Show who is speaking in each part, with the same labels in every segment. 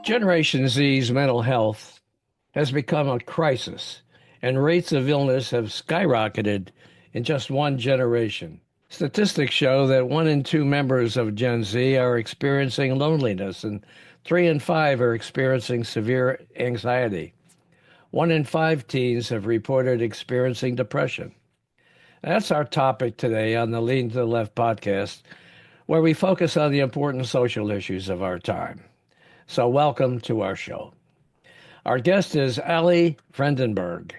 Speaker 1: Generation Z's mental health has become a crisis, and rates of illness have skyrocketed in just one generation. Statistics show that 1 in 2 members of Gen Z are experiencing loneliness, and 3 in 5 are experiencing severe anxiety. 1 in 5 teens have reported experiencing depression. That's our topic today on the Lean to the Left podcast, where we focus on the important social issues of our time. So, welcome to our show. Our guest is Aly Vredenburgh,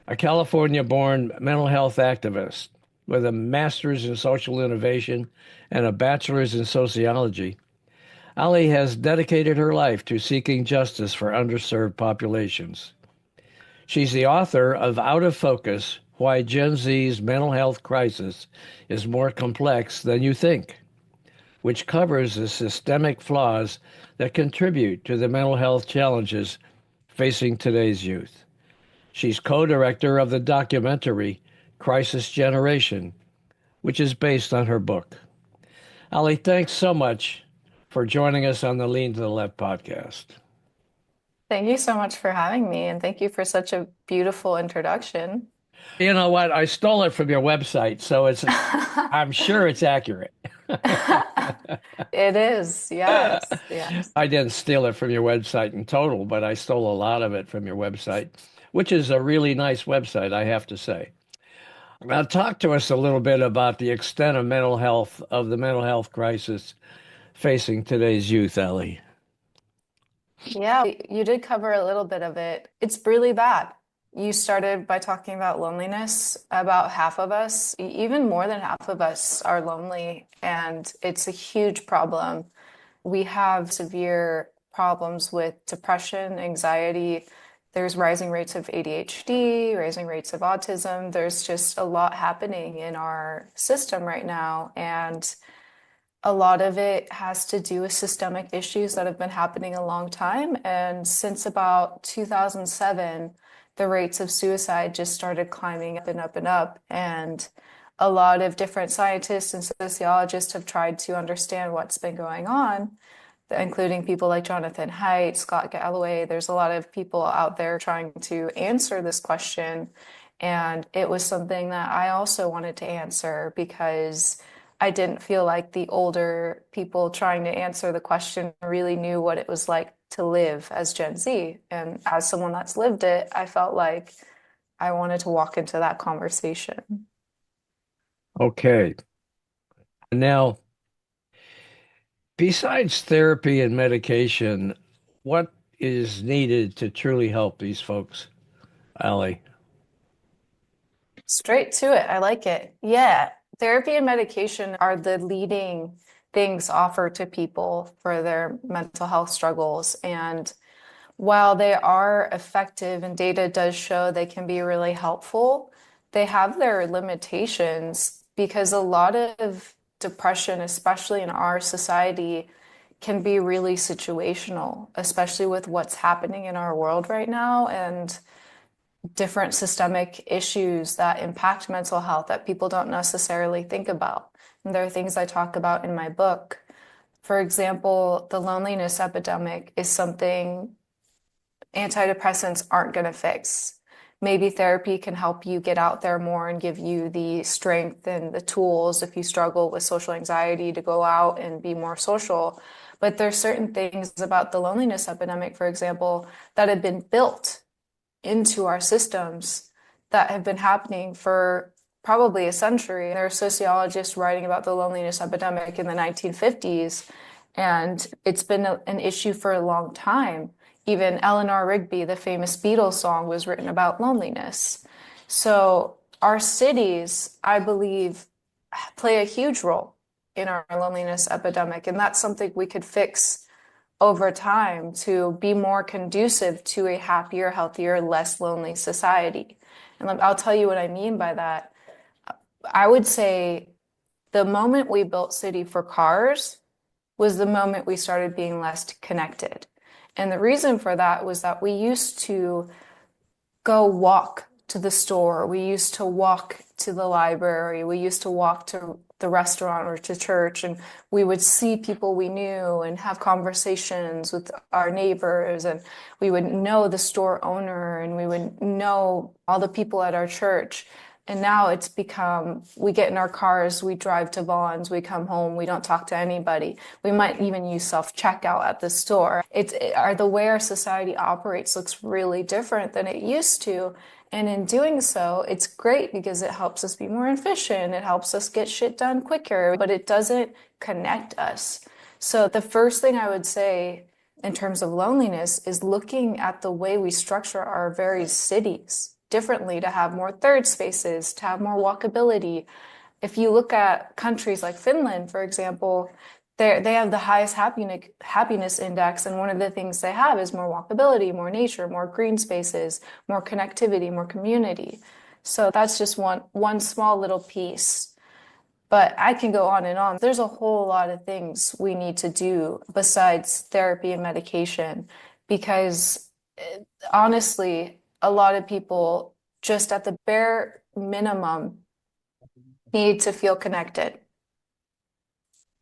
Speaker 1: a California born mental health activist with a master's in social innovation and a bachelor's in sociology. Aly has dedicated her life to seeking justice for underserved populations. She's the author of Out of Focus: Why Gen Z's Mental Health Crisis is More Complex Than You Think, which covers the systemic flaws that contribute to the mental health challenges facing today's youth. She's co-director of the documentary Crisis Generation, which is based on her book. Aly, thanks so much for joining us on the Lean to the Left podcast.
Speaker 2: Thank you so much for having me, and thank you for such a beautiful introduction.
Speaker 1: You know what? I stole it from your website, so I'm sure it's accurate.
Speaker 2: It is, yes, yes.
Speaker 1: I didn't steal it from your website in total, but I stole a lot of it from your website, which is a really nice website, I have to say. Now, talk to us a little bit about the extent of the mental health crisis facing today's youth, Aly.
Speaker 2: Yeah, you did cover a little bit of it. It's really bad. You started by talking about loneliness. About half of us, even more than half of us, are lonely, and it's a huge problem. We have severe problems with depression, anxiety. There's rising rates of ADHD, rising rates of autism. There's just a lot happening in our system right now. And a lot of it has to do with systemic issues that have been happening a long time. And since about 2007, the rates of suicide just started climbing up and up and up. And a lot of different scientists and sociologists have tried to understand what's been going on, including people like Jonathan Haidt, Scott Galloway. There's a lot of people out there trying to answer this question. And it was something that I also wanted to answer because I didn't feel like the older people trying to answer the question really knew what it was like to live as Gen Z. And as someone that's lived it, I felt like I wanted to walk into that conversation.
Speaker 1: Okay. Now, besides therapy and medication, what is needed to truly help these folks, Aly?
Speaker 2: Straight to it. I like it. Yeah. Therapy and medication are the leading things offered to people for their mental health struggles. And while they are effective and data does show they can be really helpful, they have their limitations because a lot of depression, especially in our society, can be really situational, especially with what's happening in our world right now and different systemic issues that impact mental health that people don't necessarily think about. And there are things I talk about in my book. For example, the loneliness epidemic is something antidepressants aren't going to fix. Maybe therapy can help you get out there more and give you the strength and the tools if you struggle with social anxiety to go out and be more social. But there's certain things about the loneliness epidemic, for example, that have been built into our systems that have been happening for probably a century. There are sociologists writing about the loneliness epidemic in the 1950s, and it's been an issue for a long time. Even Eleanor Rigby, the famous Beatles song, was written about loneliness. So our cities, I believe, play a huge role in our loneliness epidemic, and that's something we could fix over time to be more conducive to a happier, healthier, less lonely society. And I'll tell you what I mean by that. I would say the moment we built city for cars was the moment we started being less connected. And the reason for that was that we used to go walk to the store. We used to walk to the library. We used to walk to the restaurant or to church, and we would see people we knew and have conversations with our neighbors, and we would know the store owner and we would know all the people at our church. And now it's become, we get in our cars, we drive to Vaughn's, we come home, we don't talk to anybody. We might even use self-checkout at the store. The way our society operates looks really different than it used to. And in doing so, it's great because it helps us be more efficient. It helps us get shit done quicker, but it doesn't connect us. So the first thing I would say in terms of loneliness is looking at the way we structure our very cities differently to have more third spaces, to have more walkability. If you look at countries like Finland, for example, they have the highest happiness index, and one of the things they have is more walkability, more nature, more green spaces, more connectivity, more community. So that's just one small little piece. But I can go on and on. There's a whole lot of things we need to do besides therapy and medication because honestly, a lot of people just at the bare minimum need to feel connected.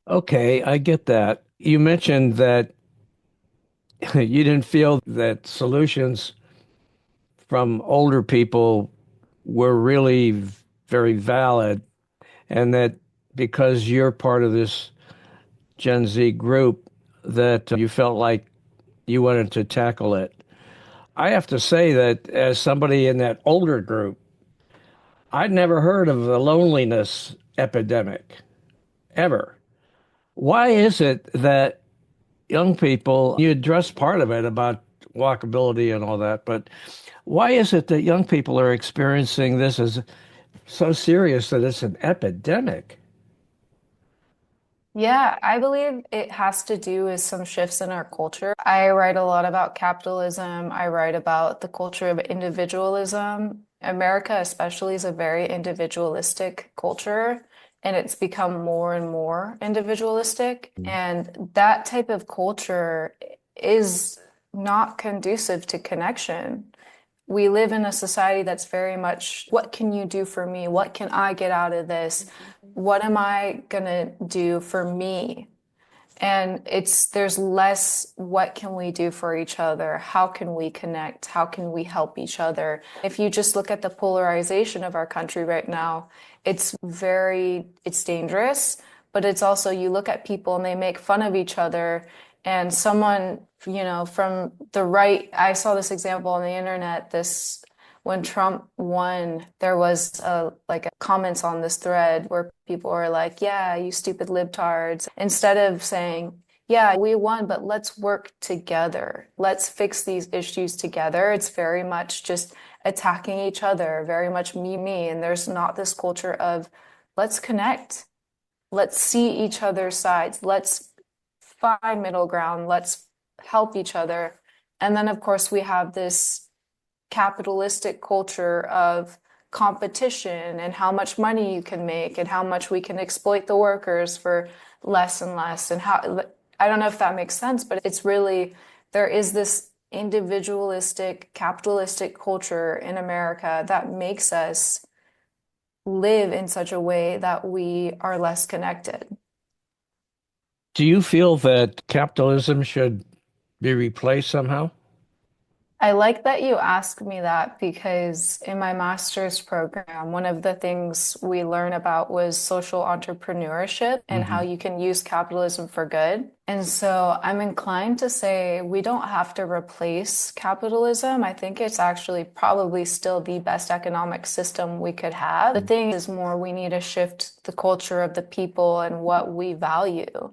Speaker 1: Okay, I get that. You mentioned that you didn't feel that solutions from older people were really very valid, and that because you're part of this Gen Z group, that you felt like you wanted to tackle it. I have to say that as somebody in that older group, I'd never heard of the loneliness epidemic ever. Why is it that young people, you addressed part of it about walkability and all that, but why is it that young people are experiencing this as so serious that it's an epidemic?
Speaker 2: Yeah, I believe it has to do with some shifts in our culture. I write a lot about capitalism. I write about the culture of individualism. America, especially, is a very individualistic culture, and it's become more and more individualistic. And that type of culture is not conducive to connection. We live in a society that's very much, what can you do for me? What can I get out of this? What am I gonna do for me? And there's less, what can we do for each other? How can we connect? How can we help each other? If you just look at the polarization of our country right now, it's dangerous, but it's also, you look at people and they make fun of each other. And someone, from the right, I saw this example on the internet, when Trump won, there was comments on this thread where people were like, yeah, you stupid libtards. Instead of saying, yeah, we won, but let's work together. Let's fix these issues together. It's very much just attacking each other, very much me, me. And there's not this culture of let's connect. Let's see each other's sides. Let's find middle ground. Let's help each other. And then, of course, we have this capitalistic culture of competition and how much money you can make and how much we can exploit the workers for less and less. And how, I don't know if that makes sense, but it's really, there is this individualistic, capitalistic culture in America that makes us live in such a way that we are less connected.
Speaker 1: Do you feel that capitalism should be replaced somehow?
Speaker 2: I like that you asked me that because in my master's program, one of the things we learn about was social entrepreneurship and how
Speaker 1: Hmm.
Speaker 2: you can use capitalism for good. And so I'm inclined to say we don't have to replace capitalism. I think it's actually probably still the best economic system we could have. The thing is more we need to shift the culture of the people and what we value.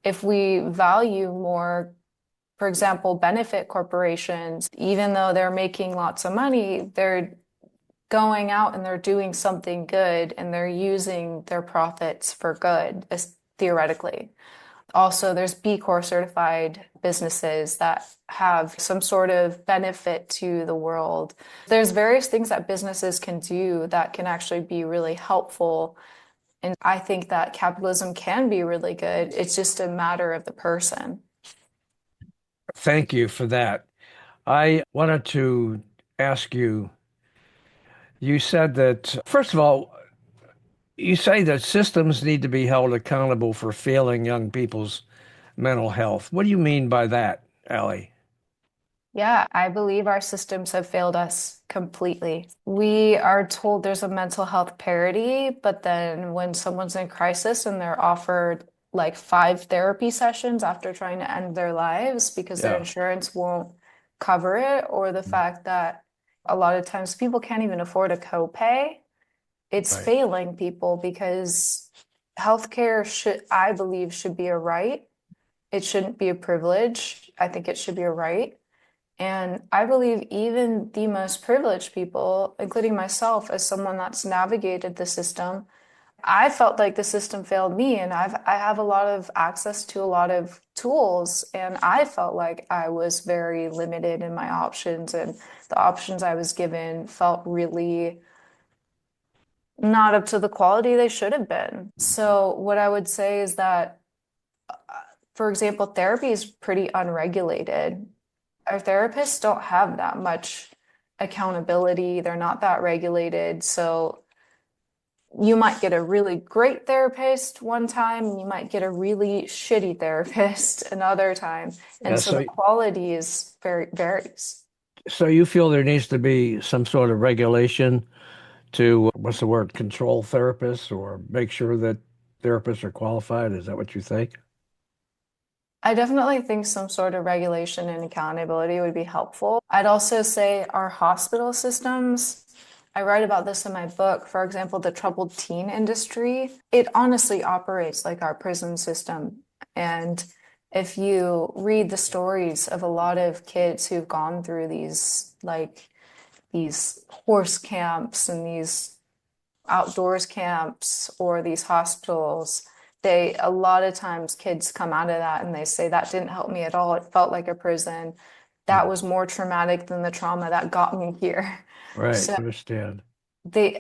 Speaker 2: If we value more, for example, benefit corporations, even though they're making lots of money, they're going out and they're doing something good and they're using their profits for good, theoretically. Also, there's B Corp certified businesses that have some sort of benefit to the world. There's various things that businesses can do that can actually be really helpful. And I think that capitalism can be really good. It's just a matter of the person.
Speaker 1: Thank you for that. I wanted to ask you, You said that, first of all, you say that systems need to be held accountable for failing young people's mental health. What do you mean by that, Allie?
Speaker 2: Yeah, I believe our systems have failed us completely. We are told there's a mental health parity, but then when someone's in crisis and they're offered like 5 therapy sessions after trying to end their lives because their
Speaker 1: Yeah.
Speaker 2: insurance won't cover it, or the fact that a lot of times people can't even afford a copay, it's
Speaker 1: Right.
Speaker 2: failing people because healthcare should, I believe, should be a right. It shouldn't be a privilege. I think it should be a right. And I believe even the most privileged people, including myself, as someone that's navigated the system, I felt like the system failed me, and I have a lot of access to a lot of tools, and I felt like I was very limited in my options, and the options I was given felt really not up to the quality they should have been. So what I would say is that, for example, therapy is pretty unregulated. Our therapists don't have that much accountability. They're not that regulated. So you might get a really great therapist one time, and you might get a really shitty therapist another time. And
Speaker 1: Yeah,
Speaker 2: so the quality is very varies.
Speaker 1: so you feel there needs to be some sort of regulation to, what's the word, control therapists or make sure that therapists are qualified? Is that what you think?
Speaker 2: I definitely think some sort of regulation and accountability would be helpful. I'd also say our hospital systems, I write about this in my book. For example, the troubled teen industry, it honestly operates like our prison system. And if you read the stories of a lot of kids who've gone through these horse camps and these outdoors camps or these hospitals, they a lot of times kids come out of that and they say that didn't help me at all. It felt like a prison. That
Speaker 1: Mm.
Speaker 2: was more traumatic than the trauma that got me here.
Speaker 1: Right,
Speaker 2: So
Speaker 1: understand.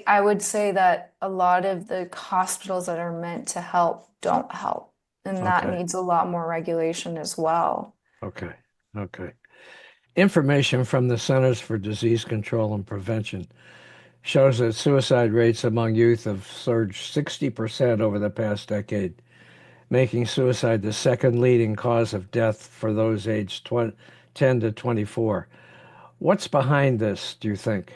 Speaker 2: I would say that a lot of the hospitals that are meant to help don't help. And that
Speaker 1: Okay,
Speaker 2: needs a lot more regulation as well.
Speaker 1: okay, okay. Information from the Centers for Disease Control and Prevention shows that suicide rates among youth have surged 60% over the past decade, making suicide the second leading cause of death for those aged 10 to 24. What's behind this, do you think?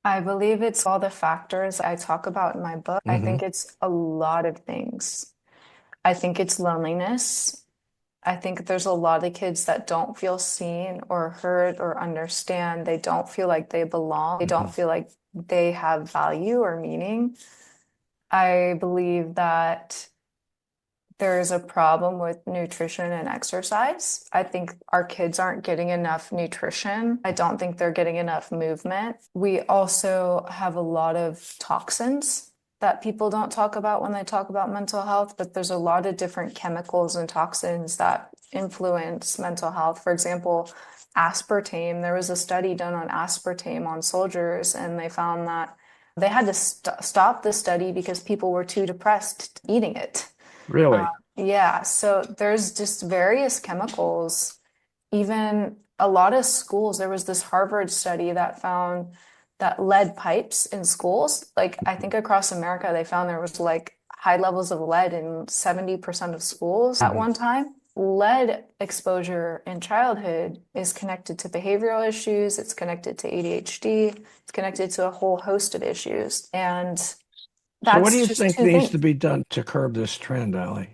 Speaker 2: I believe it's all the factors I talk about in my book. I
Speaker 1: Hmm.
Speaker 2: think it's a lot of things. I think it's loneliness. I think there's a lot of kids that don't feel seen or heard or understand. They don't feel like they belong. They don't
Speaker 1: Hmm.
Speaker 2: feel like they have value or meaning. I believe that there is a problem with nutrition and exercise. I think our kids aren't getting enough nutrition. I don't think they're getting enough movement. We also have a lot of toxins that people don't talk about when they talk about mental health, but there's a lot of different chemicals and toxins that influence mental health. For example, aspartame, there was a study done on aspartame on soldiers, and they found that they had to stop the study because people were too depressed eating it.
Speaker 1: Really?
Speaker 2: Yeah, so there's just various chemicals. Even a lot of schools, there was this Harvard study that found that lead pipes in schools, like I think across America, they found there was like high levels of lead in 70% of schools at
Speaker 1: Hmm.
Speaker 2: one time. Lead exposure in childhood is connected to behavioral issues, it's connected to ADHD, it's connected to a whole host of issues. And
Speaker 1: So what do
Speaker 2: that's
Speaker 1: you
Speaker 2: just
Speaker 1: think
Speaker 2: two
Speaker 1: needs to
Speaker 2: things.
Speaker 1: be done to curb this trend, Allie?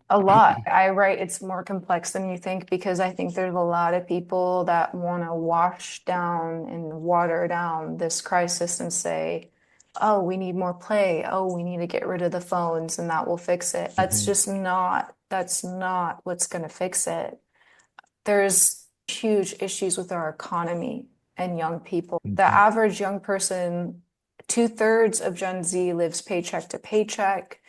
Speaker 2: A lot. I write it's more complex than you think because I think there's a lot of people that want to wash down and water down this crisis and say, oh, we need more play. Oh, we need to get rid of the phones and that will fix it.
Speaker 1: Hmm.
Speaker 2: That's not what's going to fix it. There's huge issues with our economy and young people. The
Speaker 1: Hmm.
Speaker 2: average young person, 2/3 of Gen Z lives paycheck to paycheck.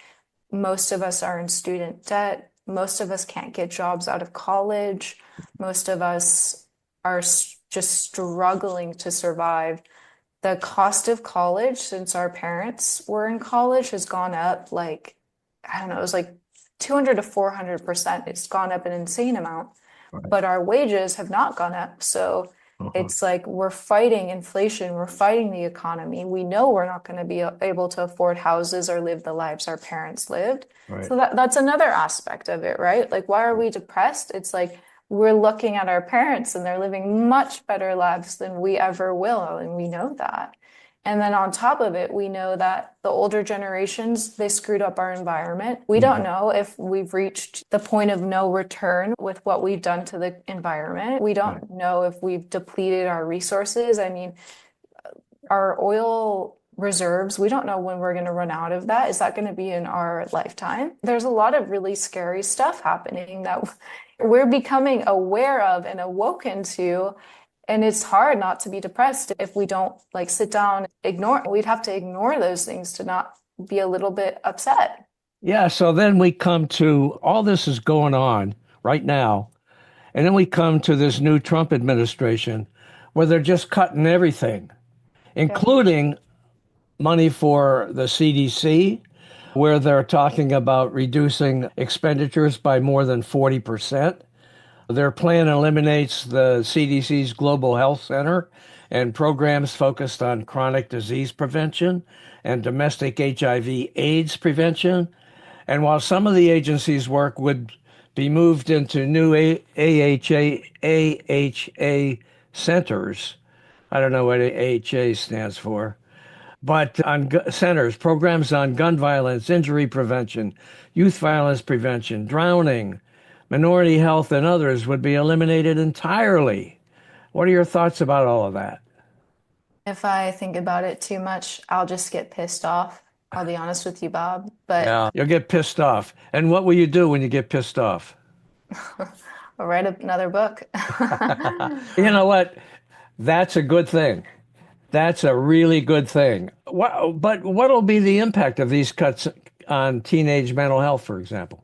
Speaker 2: Most of us are in student debt. Most of us can't get jobs out of college. Most of us are just struggling to survive. The cost of college since our parents were in college has gone up like, I don't know, it was like 200 to 400%. It's gone up an insane amount,
Speaker 1: Right.
Speaker 2: but our wages have not gone up. So
Speaker 1: Uh-huh.
Speaker 2: It's like we're fighting inflation, we're fighting the economy. We know we're not going to be able to afford houses or live the lives our parents lived.
Speaker 1: Right.
Speaker 2: So that's another aspect of it, right? Like, why are we depressed? It's like we're looking at our parents and they're living much better lives than we ever will, and we know that. And then on top of it, we know that the older generations, they screwed up our environment. We don't
Speaker 1: Mhm.
Speaker 2: know if we've reached the point of no return with what we've done to the environment. We
Speaker 1: Right.
Speaker 2: don't know if we've depleted our resources. I mean, our oil reserves, we don't know when we're going to run out of that. Is that going to be in our lifetime? There's a lot of really scary stuff happening that we're becoming aware of and awoken to. And it's hard not to be depressed if we don't like sit down, ignore. We'd have to ignore those things to not be a little bit upset.
Speaker 1: Yeah, so then we come to all this is going on right now. And then we come to this new Trump administration where they're just cutting everything,
Speaker 2: Yep.
Speaker 1: including money for the CDC, where they're talking about reducing expenditures by more than 40%. Their plan eliminates the CDC's Global Health Center and programs focused on chronic disease prevention and domestic HIV/AIDS prevention. And while some of the agency's work would be moved into new AHA centers, I don't know what AHA stands for, but on centers, programs on gun violence, injury prevention, youth violence prevention, drowning, minority health, and others would be eliminated entirely. What are your thoughts about all of that?
Speaker 2: If I think about it too much, I'll just get pissed off. I'll be honest with you, Bob. But
Speaker 1: Yeah. You'll get pissed off. And what will you do when you get pissed off?
Speaker 2: I'll write another book.
Speaker 1: You know what? That's a good thing. That's a really good thing. But what'll be the impact of these cuts on teenage mental health, for example?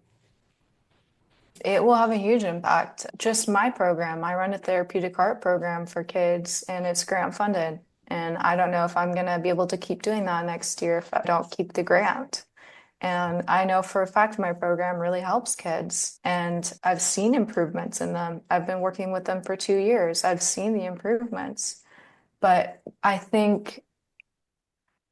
Speaker 2: It will have a huge impact. Just my program, I run a therapeutic art program for kids and it's grant funded. And I don't know if I'm going to be able to keep doing that next year if I don't keep the grant. And I know for a fact my program really helps kids. And I've seen improvements in them. I've been working with them for 2 years. I've seen the improvements. But I think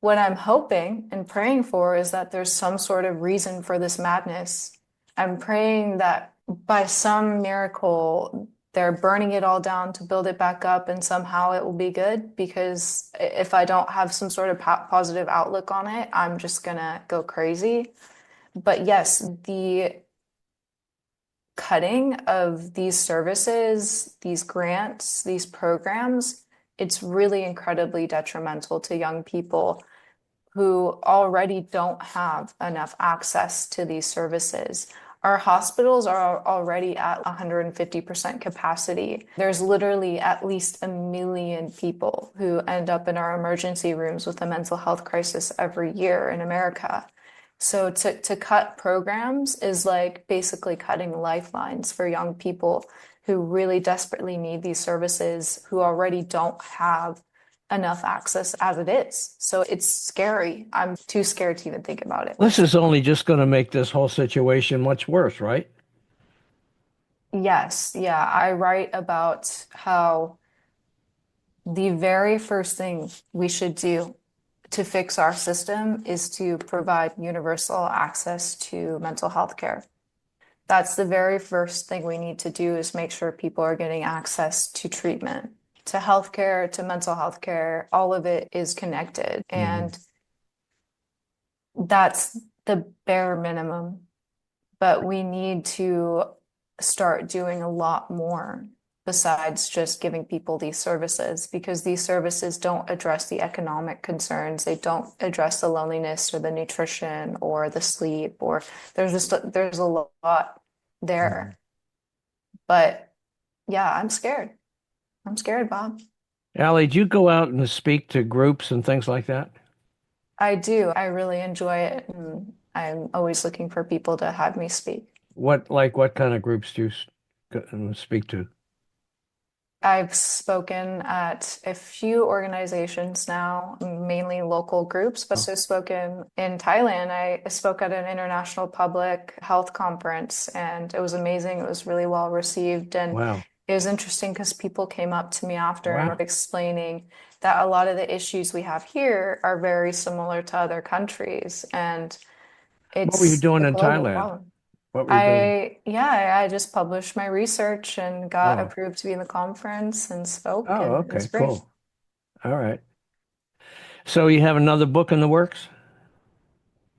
Speaker 2: what I'm hoping and praying for is that there's some sort of reason for this madness. I'm praying that by some miracle, they're burning it all down to build it back up and somehow it will be good. Because if I don't have some sort of positive outlook on it, I'm just gonna go crazy. But yes, the cutting of these services, these grants, these programs, it's really incredibly detrimental to young people who already don't have enough access to these services. Our hospitals are already at 150% capacity. There's literally at least 1 million people who end up in our emergency rooms with a mental health crisis every year in America. So to cut programs is like basically cutting lifelines for young people who really desperately need these services, who already don't have enough access as it is. So it's scary. I'm too scared to even think about it.
Speaker 1: This is only just going to make this whole situation much worse, right?
Speaker 2: Yes, yeah, I write about how the very first thing we should do to fix our system is to provide universal access to mental health care. That's the very first thing we need to do is make sure people are getting access to treatment, to healthcare, to mental health care. All of it is connected.
Speaker 1: Mhm.
Speaker 2: And that's the bare minimum. But we need to start doing a lot more besides just giving people these services because these services don't address the economic concerns. They don't address the loneliness or the nutrition or the sleep or there's a lot
Speaker 1: Mhm.
Speaker 2: there. But yeah, I'm scared. I'm scared, Bob.
Speaker 1: Allie, do you go out and speak to groups and things like that?
Speaker 2: I do. I really enjoy it and I'm always looking for people to have me speak.
Speaker 1: What kind of groups do you speak to?
Speaker 2: I've spoken at a few organizations now, mainly local groups, but
Speaker 1: Oh,
Speaker 2: also spoken in Thailand. I spoke at an international public health conference and it was amazing. It was really well received. And
Speaker 1: wow.
Speaker 2: it was interesting because people came up to me after and
Speaker 1: Wow.
Speaker 2: were explaining that a lot of the issues we have here are very similar to other countries, and
Speaker 1: What were you
Speaker 2: it's
Speaker 1: doing
Speaker 2: a
Speaker 1: in
Speaker 2: global
Speaker 1: Thailand?
Speaker 2: problem.
Speaker 1: What were you doing?
Speaker 2: I just published my research and got
Speaker 1: Oh,
Speaker 2: approved to be in the conference and spoke,
Speaker 1: oh,
Speaker 2: and it was
Speaker 1: okay,
Speaker 2: great.
Speaker 1: cool. All right. So you have another book in the works?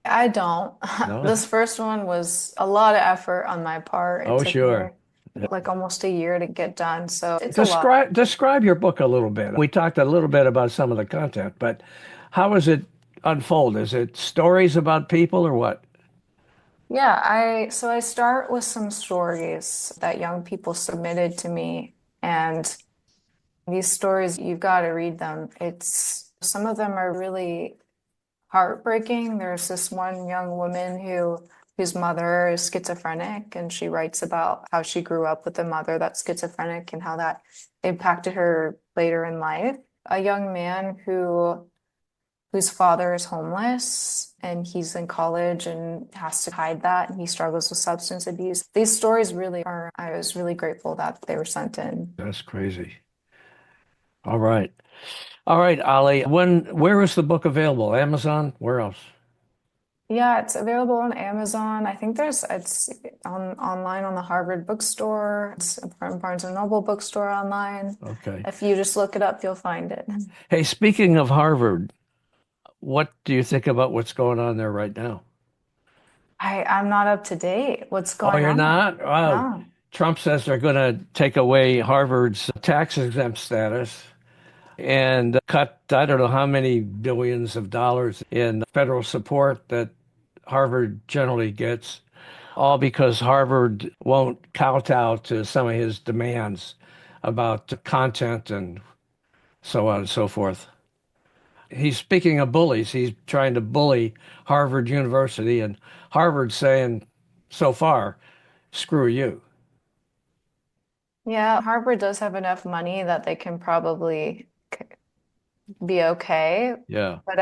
Speaker 2: I don't.
Speaker 1: No?
Speaker 2: This first one was a lot of effort on my part. It
Speaker 1: Oh,
Speaker 2: took me
Speaker 1: sure.
Speaker 2: like almost a year to get done, so it's a lot.
Speaker 1: Describe your book a little bit. We talked a little bit about some of the content, but how does it unfold? Is it stories about people or what?
Speaker 2: Yeah, I start with some stories that young people submitted to me, and these stories, you've got to read them. It's some of them are really heartbreaking. There's this one young woman whose mother is schizophrenic, and she writes about how she grew up with a mother that's schizophrenic and how that impacted her later in life. A young man whose father is homeless and he's in college and has to hide that, and he struggles with substance abuse. These stories really are, I was really grateful that they were sent in.
Speaker 1: That's crazy. All right. All right, Ali. Where is the book available? Amazon? Where else?
Speaker 2: Yeah, it's available on Amazon. I think it's on online on the Harvard bookstore. It's from Barnes and Noble bookstore online.
Speaker 1: Okay.
Speaker 2: If you just look it up, you'll find it.
Speaker 1: Hey, speaking of Harvard, what do you think about what's going on there right now?
Speaker 2: I'm not up to date. What's
Speaker 1: Oh,
Speaker 2: going
Speaker 1: you're
Speaker 2: on there?
Speaker 1: not? Oh,
Speaker 2: No.
Speaker 1: Trump says they're going to take away Harvard's tax exempt status and cut, I don't know how many billions of dollars in federal support that Harvard generally gets, all because Harvard won't kowtow to some of his demands about content and so on and so forth. He's speaking of bullies. He's trying to bully Harvard University, and Harvard's saying so far, screw you.
Speaker 2: Yeah, Harvard does have enough money that they can probably be okay.
Speaker 1: Yeah,
Speaker 2: But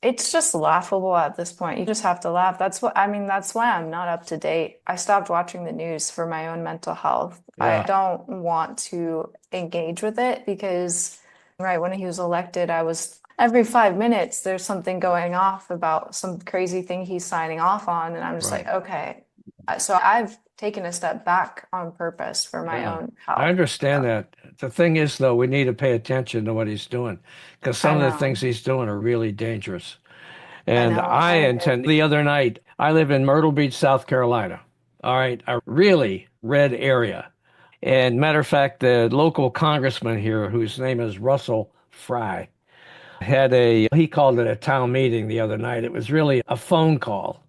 Speaker 2: it's just laughable at this point. You just have to laugh. I mean, that's why I'm not up to date. I stopped watching the news for my own mental health. I
Speaker 1: yeah,
Speaker 2: don't want to engage with it because, right, when he was elected, I was every 5 minutes there's something going off about some crazy thing he's signing off on. And I'm just like,
Speaker 1: right.
Speaker 2: okay. So I've taken a step back on purpose for my
Speaker 1: Yeah,
Speaker 2: own
Speaker 1: I
Speaker 2: health.
Speaker 1: understand
Speaker 2: So
Speaker 1: that. The thing is, though, we need to pay attention to what he's doing because
Speaker 2: I
Speaker 1: some of the things
Speaker 2: know.
Speaker 1: he's doing are really dangerous.
Speaker 2: I
Speaker 1: And
Speaker 2: know.
Speaker 1: I intend, the other night, I live in Myrtle Beach, South Carolina. All right, a really red area. And matter of fact, the local congressman here, whose name is Russell Fry, he called it a town meeting the other night. It was really a phone call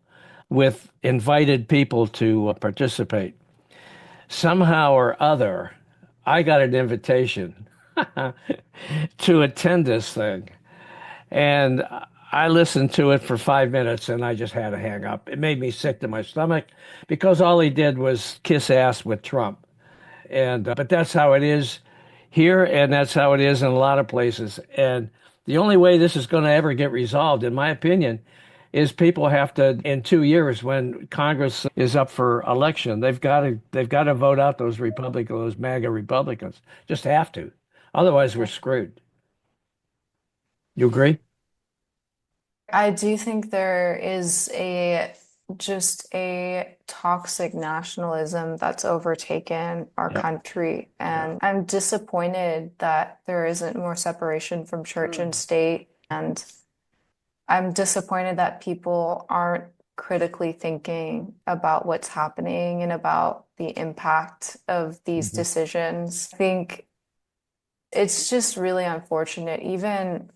Speaker 1: with invited people to participate. Somehow or other, I got an invitation to attend this thing. And I listened to it for 5 minutes and I just had to hang up. It made me sick to my stomach because all he did was kiss ass with Trump. And but that's how it is here, and that's how it is in a lot of places. And the only way this is going to ever get resolved, in my opinion, is people have to, in 2 years, when Congress is up for election, they've got to vote out those MAGA Republicans. Just have to. Otherwise, we're screwed. You agree?
Speaker 2: I do think there is a just a toxic nationalism that's overtaken our
Speaker 1: Yeah.
Speaker 2: country.
Speaker 1: Yeah.
Speaker 2: And I'm disappointed that there isn't more separation from church and state. And I'm disappointed that people aren't critically thinking about what's happening and about the impact of these
Speaker 1: Mhm.
Speaker 2: decisions. I think it's just really unfortunate. Even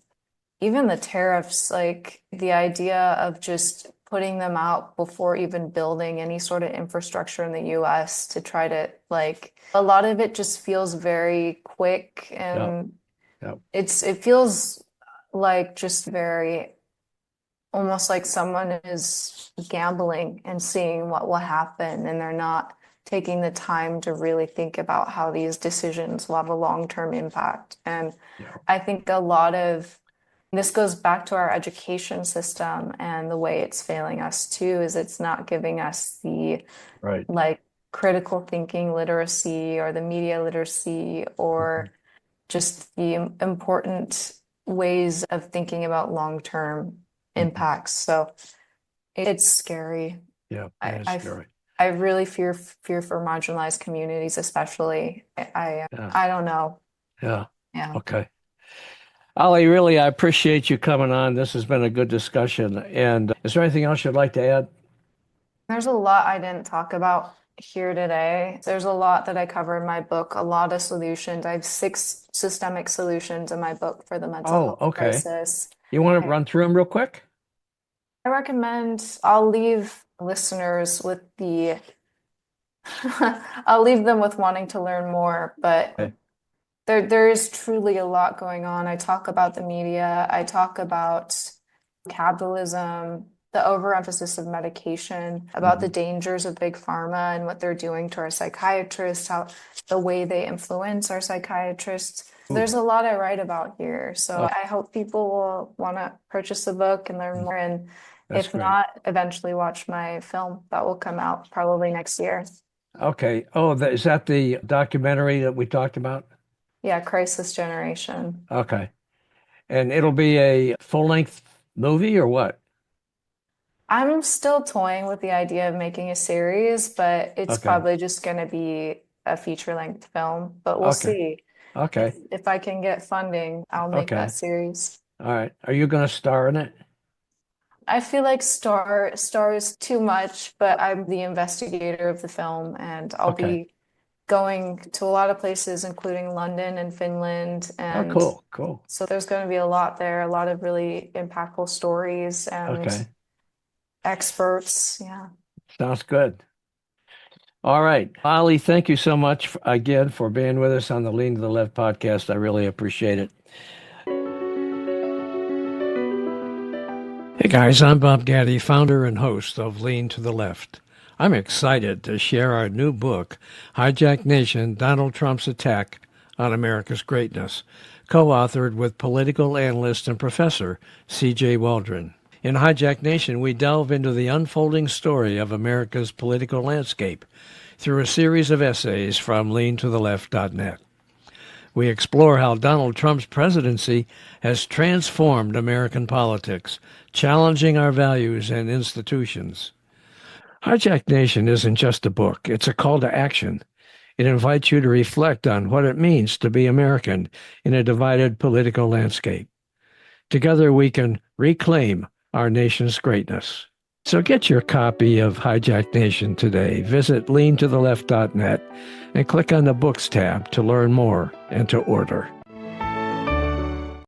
Speaker 2: the tariffs, like the idea of just putting them out before even building any sort of infrastructure in the US to try to like a lot of it just feels very quick,
Speaker 1: Yeah.
Speaker 2: and
Speaker 1: Yeah.
Speaker 2: it feels like just very almost like someone is gambling and seeing what will happen, and they're not taking the time to really think about how these decisions will have a long-term impact. And
Speaker 1: Yeah.
Speaker 2: I think a lot of this goes back to our education system and the way it's failing us too, is it's not giving us the
Speaker 1: Right.
Speaker 2: like critical thinking literacy or the media literacy or just the important ways of thinking about long-term impacts. So it's scary.
Speaker 1: Yeah, it is scary.
Speaker 2: I really fear for marginalized communities, especially.
Speaker 1: Yeah.
Speaker 2: I don't know.
Speaker 1: Yeah.
Speaker 2: Yeah.
Speaker 1: Okay. Aly, really, I appreciate you coming on. This has been a good discussion. And is there anything else you'd like to add?
Speaker 2: There's a lot I didn't talk about here today. There's a lot that I cover in my book, a lot of solutions. I have 6 systemic solutions in my book for the mental
Speaker 1: Oh,
Speaker 2: health
Speaker 1: okay.
Speaker 2: crisis.
Speaker 1: You want to run through them real quick?
Speaker 2: I recommend, I'll leave listeners with the, I'll leave them with wanting to learn more, but
Speaker 1: Okay.
Speaker 2: there is truly a lot going on. I talk about the media, I talk about capitalism, the overemphasis of medication, about the dangers of big pharma and what they're doing to our psychiatrists, how the way they influence our psychiatrists. There's a lot I write about here. So I hope people will want to purchase the book and learn more. And
Speaker 1: That's
Speaker 2: if
Speaker 1: great.
Speaker 2: not, eventually watch my film that will come out probably next year.
Speaker 1: Okay. Oh, is that the documentary that we talked about?
Speaker 2: Yeah, Crisis Generation.
Speaker 1: Okay. And it'll be a full-length movie or what?
Speaker 2: I'm still toying with the idea of making a series, but it's
Speaker 1: Okay.
Speaker 2: probably just going to be a feature-length film. But we'll
Speaker 1: Okay.
Speaker 2: see.
Speaker 1: Okay.
Speaker 2: If I can get funding, I'll make
Speaker 1: Okay.
Speaker 2: that series.
Speaker 1: All right. Are you going to star in it?
Speaker 2: I feel like star is too much, but I'm the investigator of the film, and I'll
Speaker 1: Okay.
Speaker 2: be going to a lot of places, including London and Finland.
Speaker 1: Oh,
Speaker 2: And
Speaker 1: cool. Cool.
Speaker 2: so there's going to be a lot there, a lot of really impactful stories and
Speaker 1: Okay.
Speaker 2: experts. Yeah.
Speaker 1: Sounds good. All right. Aly, thank you so much again for being with us on the Lean to the Left podcast. I really appreciate it. Hey guys, I'm Bob Gaddy, founder and host of Lean to the Left. I'm excited to share our new book, Hijacked Nation, Donald Trump's Attack on America's Greatness, co-authored with political analyst and professor C.J. Waldron. In Hijacked Nation, we delve into the unfolding story of America's political landscape through a series of essays from leantotheleft.net. We explore how Donald Trump's presidency has transformed American politics, challenging our values and institutions. Hijacked Nation isn't just a book, it's a call to action. It invites you to reflect on what it means to be American in a divided political landscape. Together we can reclaim our nation's greatness. So get your copy of Hijacked Nation today. Visit leantotheleft.net and click on the Books tab to learn more and to order.